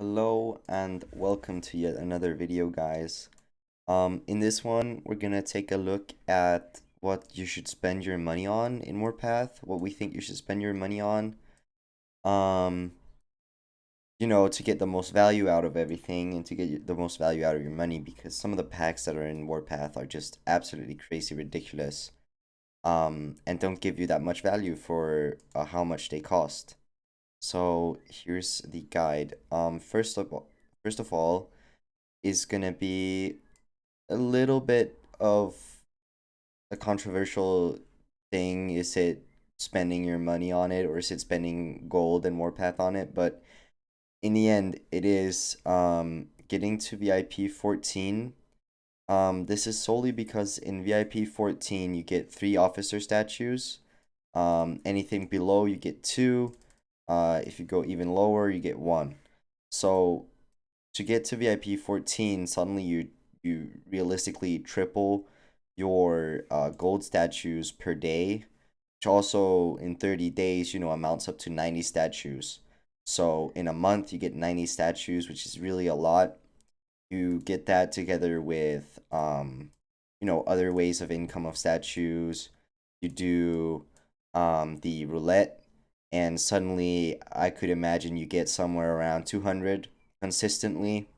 Hello and welcome to yet another video, guys. In this one, we're gonna take a look at what you should spend your money on in Warpath, what we think you should spend your money on, um, to get the most value out of everything and to get the most value out of your money because some of the packs that are in Warpath are just absolutely crazy ridiculous, and don't give you that much value for how much they cost. So here's the guide. First of all, is gonna be a little bit of a controversial thing. Is it spending your money on it, or is it spending gold and Warpath on it? But in the end, it is getting to VIP 14. This is solely because in VIP 14 you get 3 officer statues. Anything below you get 2. If you go even lower, you get 1. So to get to VIP 14, suddenly you realistically triple your gold statues per day, which also in 30 days, amounts up to 90 statues. So in a month, you get 90 statues, which is really a lot. You get that together with, other ways of income of statues. You do the roulette, and suddenly I could imagine you get somewhere around 200 consistently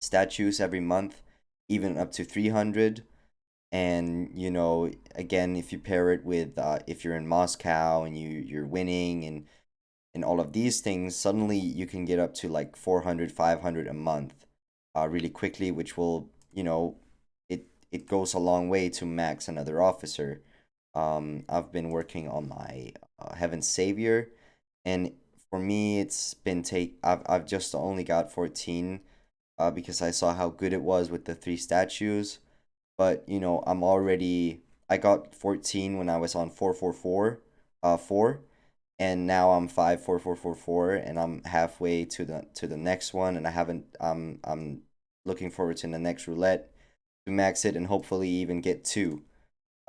statues every month, even up to 300. And again, if you pair it with if you're in Moscow and you're winning and all of these things, suddenly you can get up to like 400, 500 a month, really quickly, which will, it goes a long way to max another officer. I've been working on my Heaven's Savior, and for me, it's been I've just only got 14, because I saw how good it was with the 3 statues. But I got 14 when I was on 444, 4, and now I'm 54444, and I'm halfway to the next one, and I haven't. I'm looking forward to the next roulette to max it and hopefully even get 2.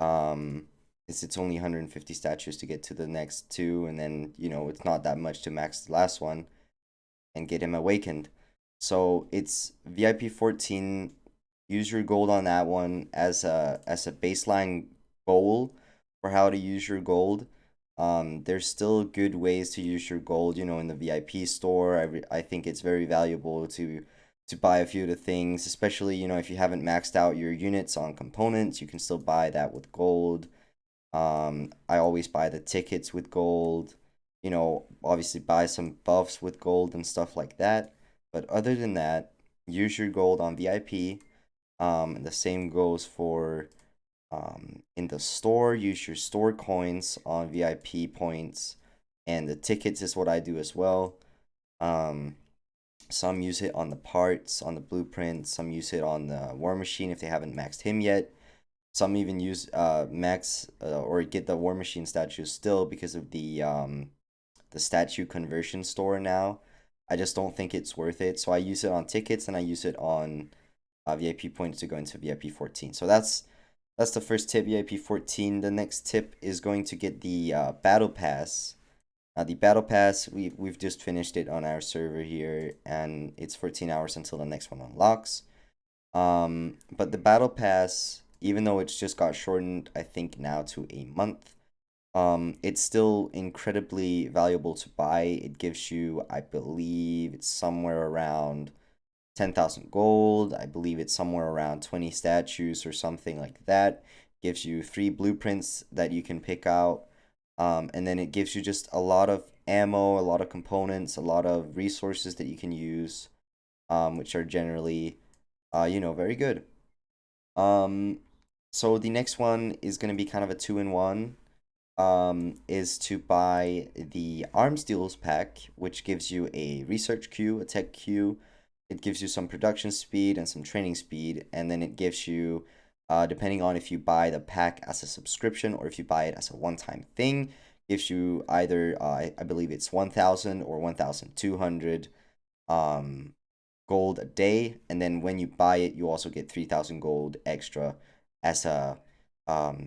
Um, it's only 150 statues to get to the next 2, and then it's not that much to max the last one and get him awakened. So it's VIP 14. Use your gold on that one as a baseline goal for how to use your gold. There's still good ways to use your gold, in the VIP store. I think it's very valuable to buy a few of the things, especially, if you haven't maxed out your units on components, you can still buy that with gold. I always buy the tickets with gold, obviously buy some buffs with gold and stuff like that. But other than that, use your gold on VIP. And the same goes for in the store, use your store coins on VIP points. And the tickets is what I do as well. Um, some use it on the parts, on the blueprints. Some use it on the War Machine if they haven't maxed him yet. Some even use max or get the War Machine statues still because of the statue conversion store now. I just don't think it's worth it. So I use it on tickets and I use it on VIP points to go into VIP 14. So that's the first tip, VIP 14. The next tip is going to get the battle pass. The battle pass, we've just finished it on our server here, and it's 14 hours until the next one unlocks. But the battle pass, even though it's just got shortened, I think now to a month, it's still incredibly valuable to buy. It gives you, I believe, it's somewhere around 10,000 gold. I believe it's somewhere around 20 statues or something like that. Gives you 3 blueprints that you can pick out. And then it gives you just a lot of ammo, a lot of components, a lot of resources that you can use, which are generally, very good. Um, so the next one is going to be kind of a two-in-one. Is to buy the Arms Deals pack, which gives you a research queue, a tech queue. It gives you some production speed and some training speed, and then it gives you, depending on if you buy the pack as a subscription or if you buy it as a one-time thing, gives you either, I believe it's 1,000 or 1,200 um, gold a day, and then when you buy it, you also get 3,000 gold extra as a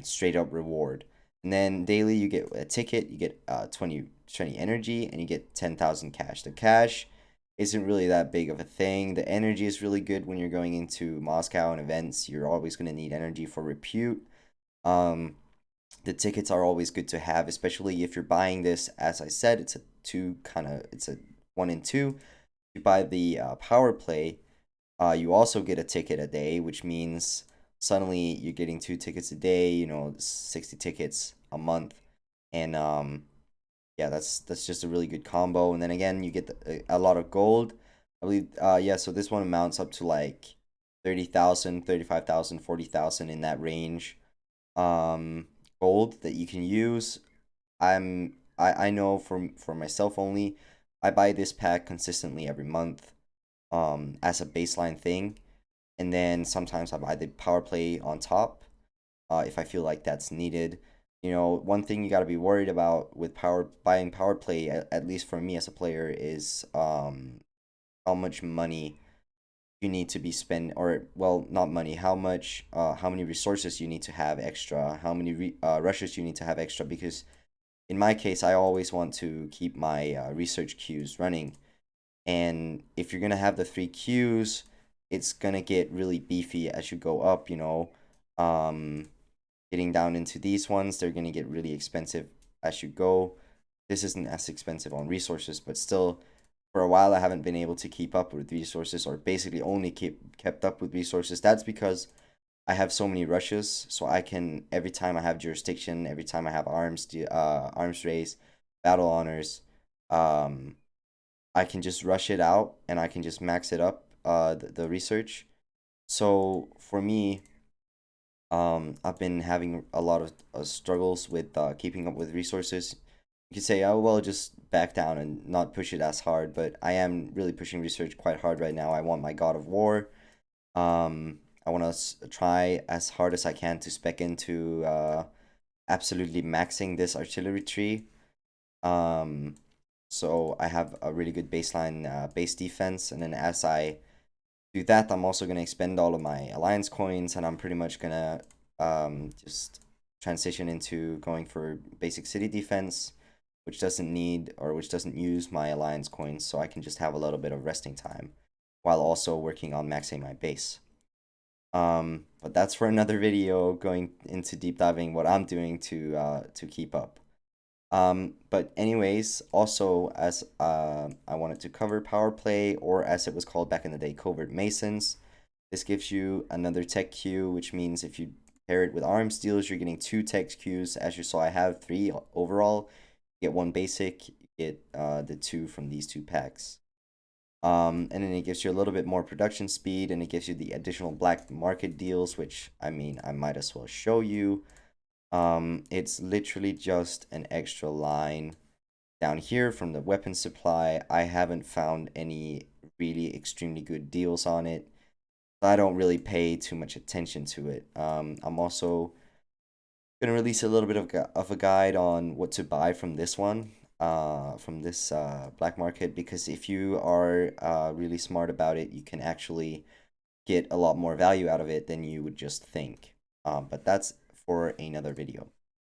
straight up reward. And then daily, you get a ticket, you get 20 energy, and you get 10,000 cash. The cash isn't really that big of a thing. The energy is really good when you're going into Moscow and events. You're always going to need energy for repute. Um, the tickets are always good to have, especially if you're buying this. As I said, it's a one and two. You buy the power play, you also get a ticket a day, which means suddenly you're getting 2 tickets a day. 60 tickets a month, and yeah, that's just a really good combo. And then again, you get a lot of gold. I believe, yeah. So this one amounts up to like 30,000, 35,000, 40,000 in that range. Um, Gold that you can use. I know for myself only, I buy this pack consistently every month, as a baseline thing, and then sometimes I buy the power play on top, if I feel like that's needed. One thing you got to be worried about with buying power play, at least for me as a player, is how much money you need to be spend, or well, not money, how many resources you need to have extra, how many rushes you need to have extra, because in my case, I always want to keep my research queues running. And if you're gonna have the 3 queues, it's gonna get really beefy as you go up. Um, Getting down into these ones, they're gonna get really expensive as you go. This isn't as expensive on resources, but still, for a while, I haven't been able to keep up with resources, or basically only kept up with resources. That's because I have so many rushes, so I can, every time I have jurisdiction, every time I have arms race, battle honors, um, I can just rush it out and I can just max it up, the research. So for me, I've been having a lot of struggles with keeping up with resources. You could say, oh well, just back down and not push it as hard, but I am really pushing research quite hard right now. I want my God of War. I want to try as hard as I can to spec into absolutely maxing this artillery tree. Um, so I have a really good baseline base defense, and then as I do that, I'm also gonna expend all of my alliance coins, and I'm pretty much gonna just transition into going for basic city defense, which doesn't use my alliance coins, so I can just have a little bit of resting time while also working on maxing my base. But that's for another video, going into deep diving what I'm doing to keep up. But anyways, also as I wanted to cover power play, or as it was called back in the day, covert masons. This gives you another tech queue, which means if you pair it with arms deals, you're getting 2 tech queues. As you saw, I have 3 overall. You get 1 basic, you get the 2 from these 2 packs. And then it gives you a little bit more production speed, and it gives you the additional black market deals, which I mean, I might as well show you. It's literally just an extra line down here from the weapon supply. I haven't found any really extremely good deals on it. I don't really pay too much attention to it. I'm also gonna release a little bit of a guide on what to buy from this one, from this black market, because if you are really smart about it, you can actually get a lot more value out of it than you would just think. But that's for another video.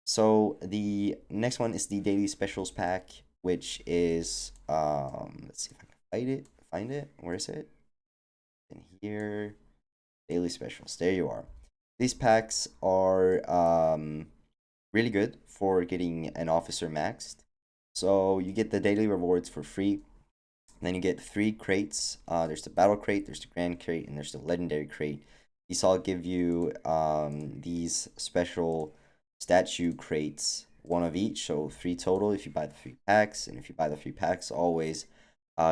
So the next one is the daily specials pack, which is let's see if I can find it. Find it. Where is it? In here, daily specials. There you are. These packs are really good for getting an officer maxed. So you get the daily rewards for free. Then you get 3 crates. There's the battle crate, there's the grand crate, and there's the legendary crate. These all give you these special statue crates, 1 of each, so 3 total if you buy the 3 packs. And if you buy the 3 packs, always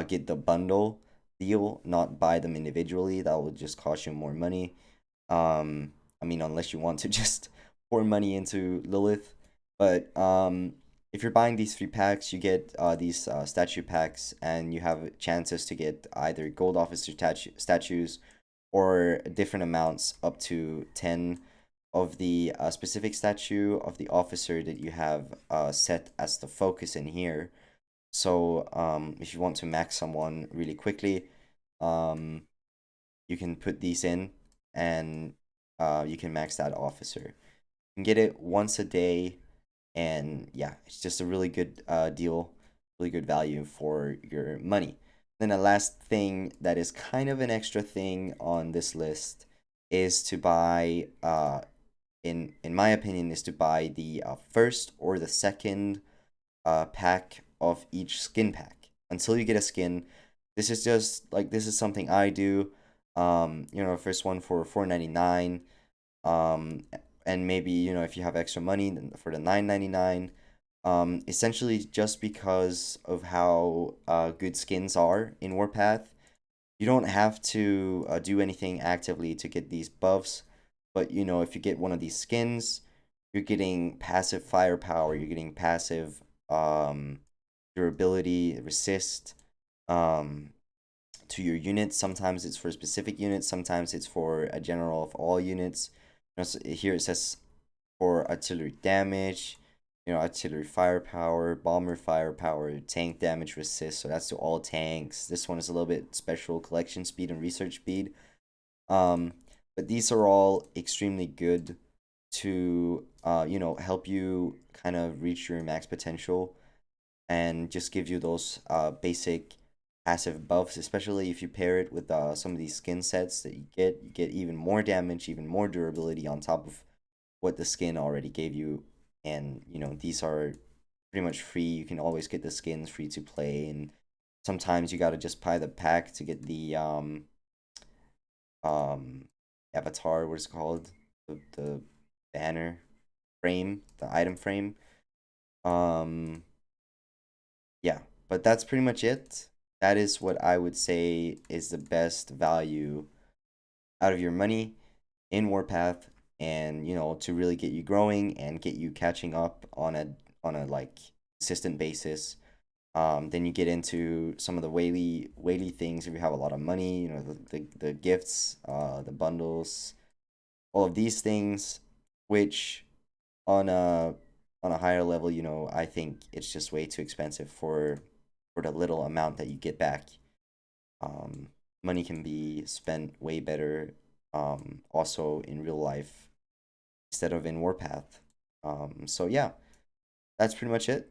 get the bundle deal, not buy them individually. That will just cost you more money. I mean, unless you want to just pour money into Lilith. But if you're buying these 3 packs, you get these statue packs, and you have chances to get either gold officer statues, or different amounts up to 10 of the specific statue of the officer that you have set as the focus in here. So if you want to max someone really quickly, um, you can put these in, and you can max that officer. You can get it once a day, and yeah, it's just a really good deal, really good value for your money. Then the last thing that is kind of an extra thing on this list is to buy, in my opinion, is to buy the first or the second pack of each skin pack until you get a skin. This is just like this is something I do. First one for 4.99. Um, and maybe if you have extra money then for the 9.99. Essentially just because of how good skins are in Warpath. You don't have to do anything actively to get these buffs, but if you get one of these skins, you're getting passive firepower, you're getting passive um, durability, resist um, to your units. Sometimes it's for specific units, sometimes it's for a general of all units. So here it says for artillery damage, artillery firepower, bomber firepower, tank damage resist. So that's to all tanks. This one is a little bit special, collection speed and research speed. Um, but these are all extremely good to help you kind of reach your max potential and just give you those basic passive buffs, especially if you pair it with some of these skin sets that you get even more damage, even more durability on top of what the skin already gave you. And these are pretty much free. You can always get the skins free to play, and sometimes you got to just buy the pack to get the um avatar, what is it called, the banner frame, the item frame. um yeah, but that's pretty much it. That is what I would say is the best value out of your money in Warpath, and to really get you growing and get you catching up on a like consistent basis. Then you get into some of the whaley things if you have a lot of money, the gifts, the bundles, all of these things, which on a higher level, I think it's just way too expensive for the little amount that you get back. Um, Money can be spent way better, also in real life instead of in Warpath. So yeah, that's pretty much it.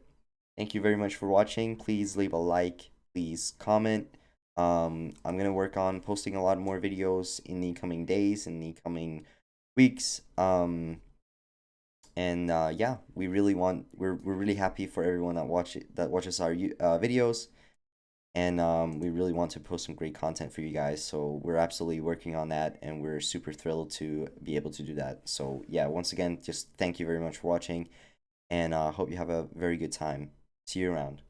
Thank you very much for watching. Please leave a like, please comment. I'm gonna work on posting a lot more videos in the coming days, in the coming weeks. And yeah, we're really happy for everyone that watches our videos, and we really want to post some great content for you guys. So we're absolutely working on that, and we're super thrilled to be able to do that. So yeah, once again, just thank you very much for watching, and hope you have a very good time. See you around.